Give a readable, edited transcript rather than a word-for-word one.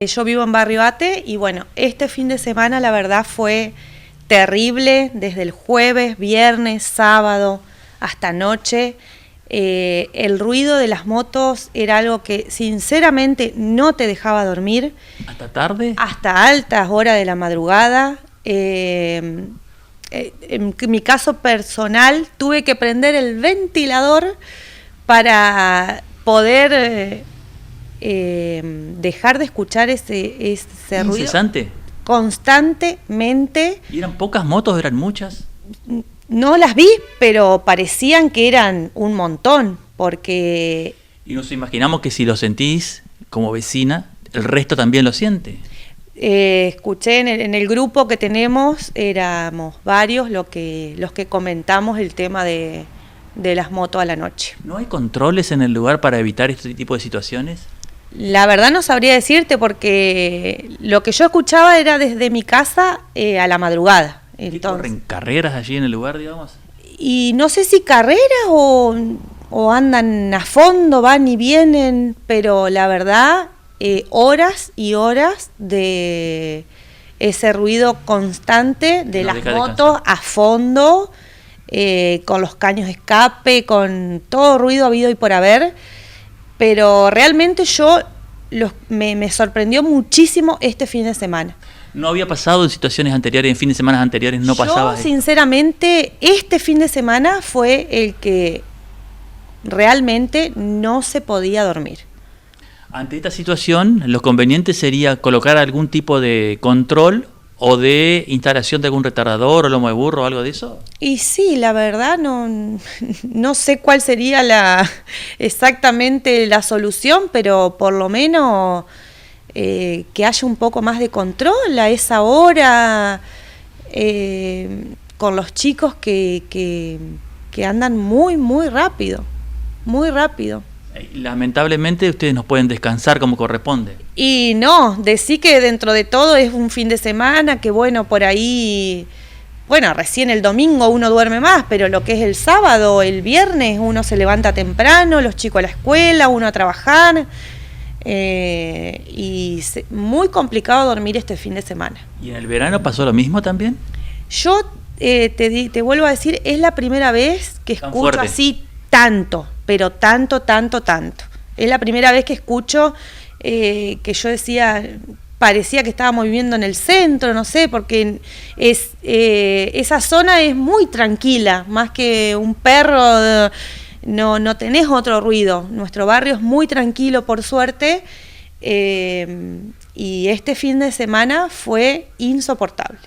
Yo vivo en Barrio Ate y bueno, este fin de semana la verdad fue terrible, desde el jueves, viernes, sábado hasta anoche. El ruido de las motos era algo que sinceramente no te dejaba dormir. ¿Hasta tarde? Hasta altas horas de la madrugada. En mi caso personal tuve que prender el ventilador para poder dejar de escuchar ese ruido ¿Incesante? Constantemente. ¿Y eran pocas motos, eran muchas? No las vi, pero parecían que eran un montón, porque... Y nos imaginamos que si lo sentís como vecina, el resto también lo siente. Escuché en el grupo que tenemos, éramos varios los que comentamos el tema de las motos a la noche. ¿No hay controles en el lugar para evitar este tipo de situaciones? La verdad no sabría decirte, porque lo que yo escuchaba era desde mi casa a la madrugada. ¿Y corren carreras allí en el lugar, digamos? Y no sé si carreras o andan a fondo, van y vienen, pero la verdad, horas y horas de ese ruido constante de las motos a fondo, con los caños de escape, con todo ruido habido y por haber. Pero realmente me sorprendió muchísimo este fin de semana. ¿No había pasado en situaciones anteriores, en fines de semana anteriores, no pasaba? Yo, sinceramente, este fin de semana fue el que realmente no se podía dormir. Ante esta situación, lo conveniente sería colocar algún tipo de control o de instalación de algún retardador o lomo de burro o algo de eso. Y sí, la verdad no sé cuál sería exactamente la solución, pero por lo menos que haya un poco más de control a esa hora, con los chicos que andan muy rápido, muy rápido. Lamentablemente ustedes no pueden descansar como corresponde. Y no, decir que dentro de todo es un fin de semana, que bueno, por ahí, bueno, recién el domingo uno duerme más, pero lo que es el sábado, el viernes, uno se levanta temprano, los chicos a la escuela, uno a trabajar, muy complicado dormir este fin de semana. ¿¿Y en el verano pasó lo mismo también? Yo te vuelvo a decir, es la primera vez que escucho así tanto, pero tanto. Es la primera vez que escucho que yo decía, parecía que estábamos viviendo en el centro, no sé, porque esa zona es muy tranquila, más que un perro, no tenés otro ruido. Nuestro barrio es muy tranquilo, por suerte, y este fin de semana fue insoportable.